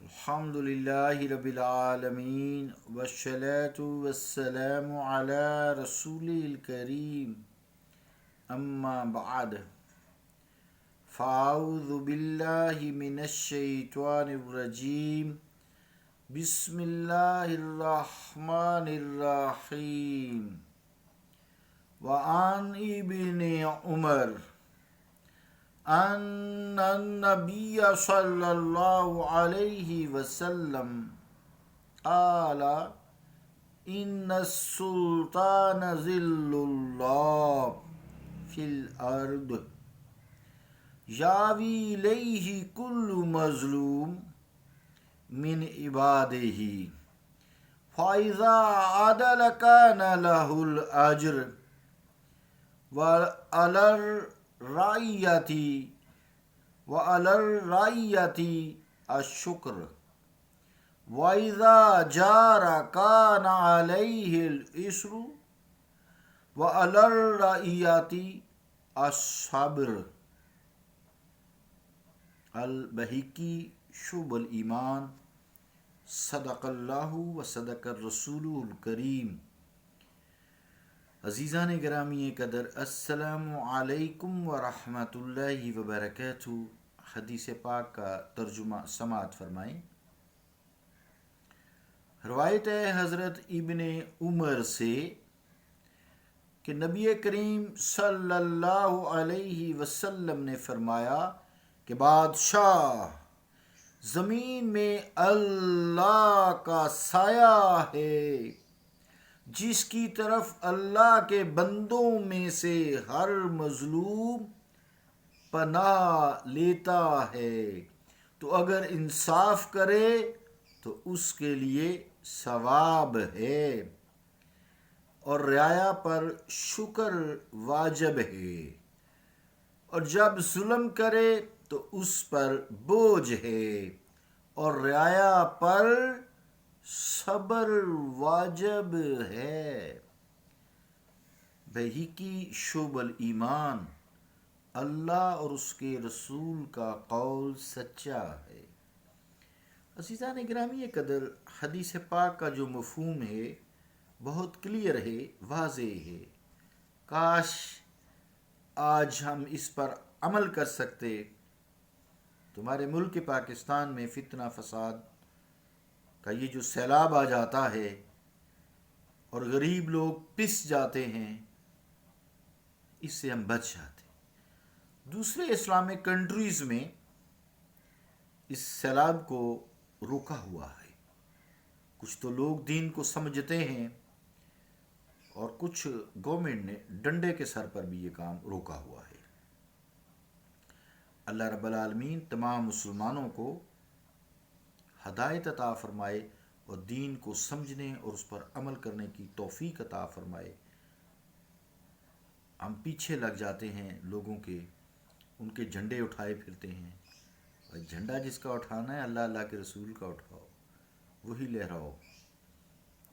الحمد للہ رب العالمین والصلاة والسلام علی رسول الکریم اما بعد فاعوذ باللہ من الشیطان الرجیم بسم اللہ الرحمن الرحیم وعن ابن عمر ان النبی صلی اللہ علیہ وسلم قال ان السلطان ذل اللہ فی الارض یاوی الیہ کل مظلوم من عبادہ فاذا عدل کان لہ الاجر وعلى الرعیة الشکر وَإِذَا جَارَ كَانَ عَلَيْهِ الْإِسْرُ وَعَلَى الرَّعِيَّةِ الصَّبْرُ۔ البہقی شعب الایمان۔ صدق اللہ و صدق الرسول الکریم۔ عزیزان گرامی قدر، السلام علیکم ورحمۃ اللہ وبرکاتہ۔ حدیث پاک کا ترجمہ سماعت فرمائیں۔ روایت ہے حضرت ابن عمر سے کہ نبی کریم صلی اللہ علیہ وسلم نے فرمایا کہ بادشاہ زمین میں اللہ کا سایہ ہے، جس کی طرف اللہ کے بندوں میں سے ہر مظلوم پناہ لیتا ہے، تو اگر انصاف کرے تو اس کے لیے ثواب ہے، اور رعایا پر شکر واجب ہے، اور جب ظلم کرے تو اس پر بوجھ ہے، اور رعایا پر صبر واجب ہے۔ بہقی شعب الایمان۔ اللہ اور اس کے رسول کا قول سچا ہے۔ عزیزان گرامی قدر، حدیث پاک کا جو مفہوم ہے بہت کلیئر ہے، واضح ہے۔ کاش آج ہم اس پر عمل کر سکتے۔ تمہارے ملک پاکستان میں فتنہ فساد کا یہ جو سیلاب آ جاتا ہے اور غریب لوگ پس جاتے ہیں، اس سے ہم بچ جاتے ہیں۔ دوسرے اسلامک کنٹریز میں اس سیلاب کو روکا ہوا ہے۔ کچھ تو لوگ دین کو سمجھتے ہیں، اور کچھ گورنمنٹ نے ڈنڈے کے سر پر بھی یہ کام روکا ہوا ہے۔ اللہ رب العالمین تمام مسلمانوں کو ہدایت عطا فرمائے، اور دین کو سمجھنے اور اس پر عمل کرنے کی توفیق عطا فرمائے۔ ہم پیچھے لگ جاتے ہیں لوگوں کے، ان کے جھنڈے اٹھائے پھرتے ہیں۔ اور جھنڈا جس کا اٹھانا ہے، اللہ اللہ کے رسول کا اٹھاؤ، وہی لہراؤ،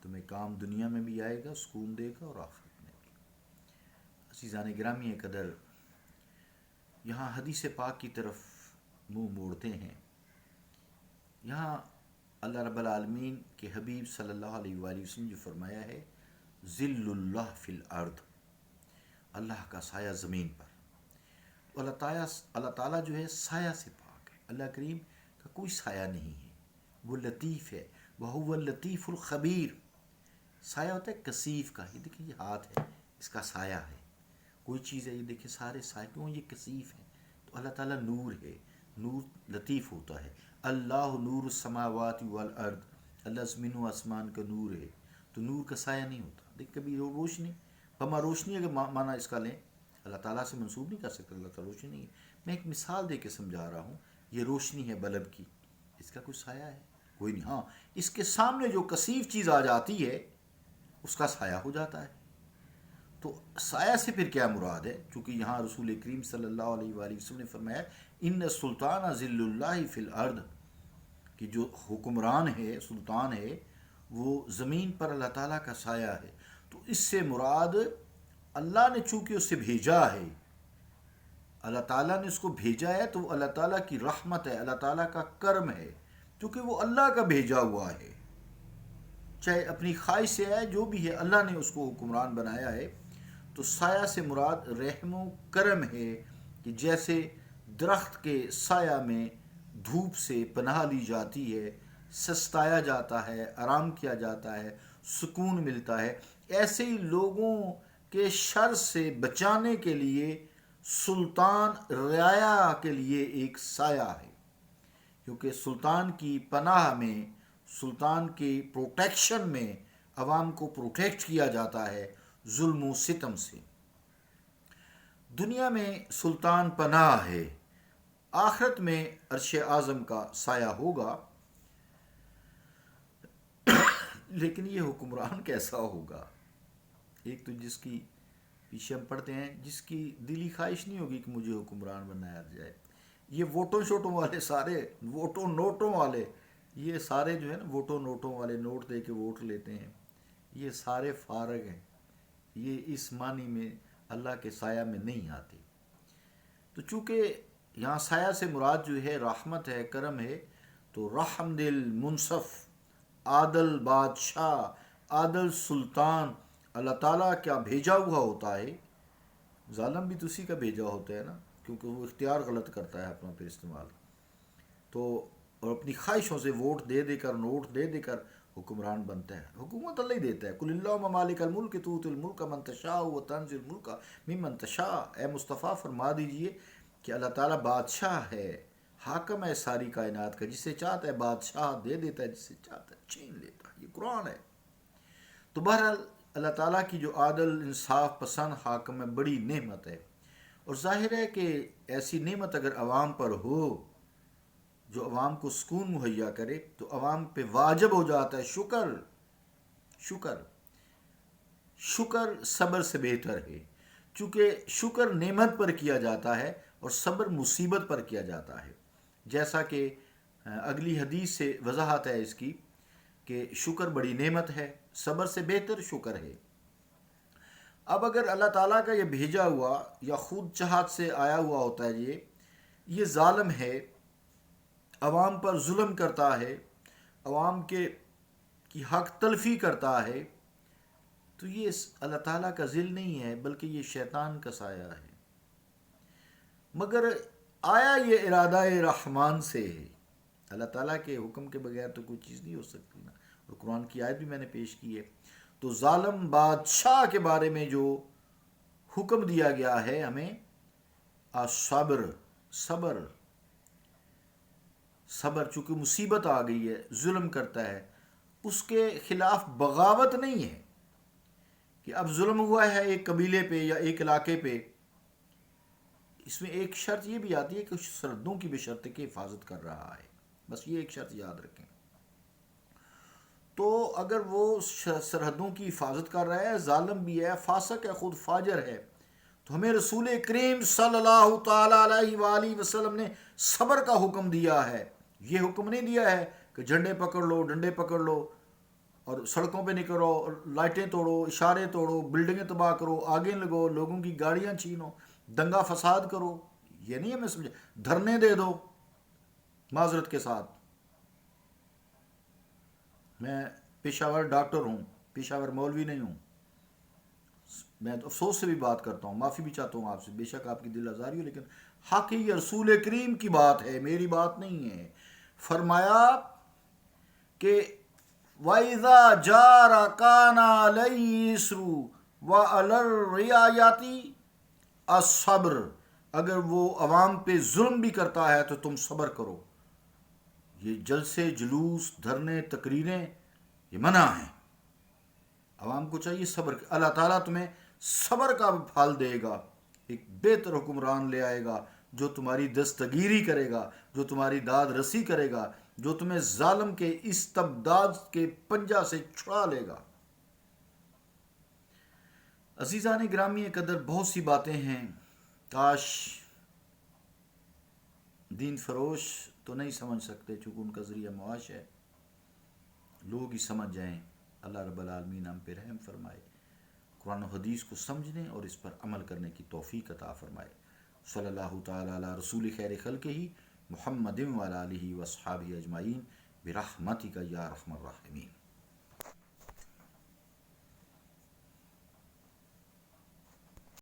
تمہیں کام دنیا میں بھی آئے گا، سکون دے گا، اور آخرت میں بھی۔ عزیزان گرامی قدر، یہاں حدیث پاک کی طرف منہ موڑتے ہیں۔ یہاں اللہ رب العالمین کے حبیب صلی اللہ علیہ وآلہ وسلم جو فرمایا ہے، ذل اللہ فی الارض، اللہ کا سایہ زمین پر۔ اللہ تعالیٰ جو ہے سایہ سے پاک ہے۔ اللہ کریم کا کوئی سایہ نہیں ہے، وہ لطیف ہے، وَهُوَ اللطیف الخبیر۔ سایہ ہوتا ہے کثیف کا، یہ دیکھیں یہ ہاتھ ہے، اس کا سایہ ہے۔ کوئی چیز ہے، یہ دیکھیں سارے سایہ کیوں یہ کثیف ہے، تو اللہ تعالیٰ نور ہے، نور لطیف ہوتا ہے۔ اللہ نور السماوات والارض، اللہ زمین و آسمان کا نور ہے، تو نور کا سایہ نہیں ہوتا۔ دیکھ کبھی روشنی، بما روشنی اگر معنی اس کا لیں، اللہ تعالیٰ سے منسوب نہیں کر سکتے، اللہ تعالیٰ روشنی نہیں ہے۔ میں ایک مثال دے کے سمجھا رہا ہوں، یہ روشنی ہے بلب کی، اس کا کوئی سایہ ہے؟ کوئی نہیں۔ ہاں، اس کے سامنے جو کثیف چیز آ جاتی ہے اس کا سایہ ہو جاتا ہے۔ تو سایہ سے پھر کیا مراد ہے؟ چونکہ یہاں رسول کریم صلی اللہ علیہ وآلہ وسلم نے فرمایا ان السلطان ذل اللہ فی الارض، کہ جو حکمران ہے، سلطان ہے، وہ زمین پر اللہ تعالیٰ کا سایہ ہے۔ تو اس سے مراد اللہ نے چونکہ اسے بھیجا ہے، اللہ تعالیٰ نے اس کو بھیجا ہے، تو اللہ تعالیٰ کی رحمت ہے، اللہ تعالیٰ کا کرم ہے۔ کیونکہ وہ اللہ کا بھیجا ہوا ہے، چاہے اپنی خواہش سے ہے، جو بھی ہے اللہ نے اس کو حکمران بنایا ہے۔ تو سایہ سے مراد رحم و کرم ہے، کہ جیسے درخت کے سایہ میں دھوپ سے پناہ لی جاتی ہے، سستایا جاتا ہے، آرام کیا جاتا ہے، سکون ملتا ہے، ایسے ہی لوگوں کے شر سے بچانے کے لیے سلطان رعایا کے لیے ایک سایہ ہے، کیونکہ سلطان کی پناہ میں، سلطان کی پروٹیکشن میں عوام کو پروٹیکٹ کیا جاتا ہے ظلم و ستم سے۔ دنیا میں سلطان پناہ ہے، آخرت میں عرش اعظم کا سایہ ہوگا، لیکن یہ حکمران کیسا ہوگا؟ ایک تو جس کی پیچھے ہم پڑھتے ہیں، جس کی دلی خواہش نہیں ہوگی کہ مجھے حکمران بنایا جائے۔ یہ ووٹوں شوٹوں والے سارے، ووٹوں نوٹوں والے، یہ سارے جو ہے نا ووٹوں نوٹوں والے، نوٹ دے کے ووٹ لیتے ہیں، یہ سارے فارغ ہیں، یہ اس معنی میں اللہ کے سایہ میں نہیں آتے۔ تو چونکہ یہاں سایہ سے مراد جو ہے رحمت ہے، کرم ہے، تو رحم دل منصف، عادل بادشاہ، عادل سلطان اللہ تعالیٰ کیا بھیجا ہوا ہوتا ہے۔ ظالم بھی تو اسی کا بھیجا ہوتا ہے نا، کیونکہ وہ اختیار غلط کرتا ہے اپنا پھر استعمال، تو اور اپنی خواہشوں سے ووٹ دے دے کر، نوٹ دے دے کر حکمران بنتا ہے۔ حکومت اللہ ہی دیتا ہے، قل اللہم مالک الملک تؤتی الملک من تشاء وتنزع الملک ممن تشاء۔ اے مصطفیٰ فرما دیجئے کہ اللہ تعالیٰ بادشاہ ہے، حاکم ہے ساری کائنات کا، جسے چاہتا ہے بادشاہ دے دیتا ہے، جسے چاہتا ہے چھین لیتا ہے۔ یہ قرآن ہے۔ تو بہرحال اللہ تعالیٰ کی جو عادل انصاف پسند حاکم ہے، بڑی نعمت ہے، اور ظاہر ہے کہ ایسی نعمت اگر عوام پر ہو جو عوام کو سکون مہیا کرے، تو عوام پہ واجب ہو جاتا ہے شکر۔ شکر شکر صبر سے بہتر ہے، چونکہ شکر نعمت پر کیا جاتا ہے اور صبر مصیبت پر کیا جاتا ہے، جیسا کہ اگلی حدیث سے وضاحت ہے اس کی، کہ شکر بڑی نعمت ہے، صبر سے بہتر شکر ہے۔ اب اگر اللہ تعالیٰ کا یہ بھیجا ہوا یا خود چاہت سے آیا ہوا ہوتا ہے، یہ ظالم ہے، عوام پر ظلم کرتا ہے، عوام کی حق تلفی کرتا ہے، تو یہ اللہ تعالیٰ کا ذل نہیں ہے، بلکہ یہ شیطان کا سایہ ہے۔ مگر آیا یہ ارادہ رحمان سے ہے، اللہ تعالیٰ کے حکم کے بغیر تو کوئی چیز نہیں ہو سکتی نا، اور قرآن کی آیت بھی میں نے پیش کی ہے۔ تو ظالم بادشاہ کے بارے میں جو حکم دیا گیا ہے ہمیں، صبر، صبر، صبر، چونکہ مصیبت آ گئی ہے، ظلم کرتا ہے، اس کے خلاف بغاوت نہیں ہے کہ اب ظلم ہوا ہے ایک قبیلے پہ یا ایک علاقے پہ، اس میں ایک شرط یہ بھی آتی ہے کہ سرحدوں کی بشرط کی حفاظت کر رہا ہے، بس یہ ایک شرط یاد رکھیں۔ تو اگر وہ سرحدوں کی حفاظت کر رہا ہے، ظالم بھی ہے، فاسق ہے، خود فاجر ہے، تو ہمیں رسول کریم صلی اللہ تعالیٰ علیہ وآلہ وسلم نے صبر کا حکم دیا ہے۔ یہ حکم نہیں دیا ہے کہ جھنڈے پکڑ لو، ڈنڈے پکڑ لو اور سڑکوں پہ نکلو اور لائٹیں توڑو، اشارے توڑو، بلڈنگیں تباہ کرو، آگیں لگو، لوگوں کی گاڑیاں چھینو، دنگا فساد کرو، یہ نہیں ہمیں سمجھا۔ دھرنے دے دو معذرت کے ساتھ، میں پیشہ ور ڈاکٹر ہوں، پیشہ ور مولوی نہیں ہوں، میں تو افسوس سے بھی بات کرتا ہوں، معافی بھی چاہتا ہوں آپ سے، بے شک آپ کی دل آزاری ہو، لیکن حق ہی رسول کریم کی بات ہے، میری بات نہیں ہے۔ فرمایا کہ وَإِذَا جَارَ كَانَ عَلَيْهِ يُسْرٌ وَعَلَى الرِّعَايَةِ الصَّبْرُ، اگر وہ عوام پہ ظلم بھی کرتا ہے تو تم صبر کرو۔ یہ جلسے، جلوس، دھرنے، تقریریں، یہ منع ہیں، عوام کو چاہیے صبر۔ اللہ تعالیٰ تمہیں صبر کا پھل دے گا، ایک بہتر حکمران لے آئے گا جو تمہاری دستگیری کرے گا، جو تمہاری داد رسی کرے گا، جو تمہیں ظالم کے استبداد کے پنجہ سے چھڑا لے گا۔ عزیزان گرامی قدر، بہت سی باتیں ہیں، کاش دین فروش تو نہیں سمجھ سکتے چونکہ ان کا ذریعہ معاش ہے، لوگ ہی سمجھ جائیں۔ اللہ رب العالمین ہم پہ رحم فرمائے، قرآن و حدیث کو سمجھنے اور اس پر عمل کرنے کی توفیق عطا فرمائے۔ صلی اللہ تعالیٰ علی رسول خیر خلقہ محمد وعلی آلہ واصحابہ اجمعین۔ برحمتک یا ارحم الراحمین.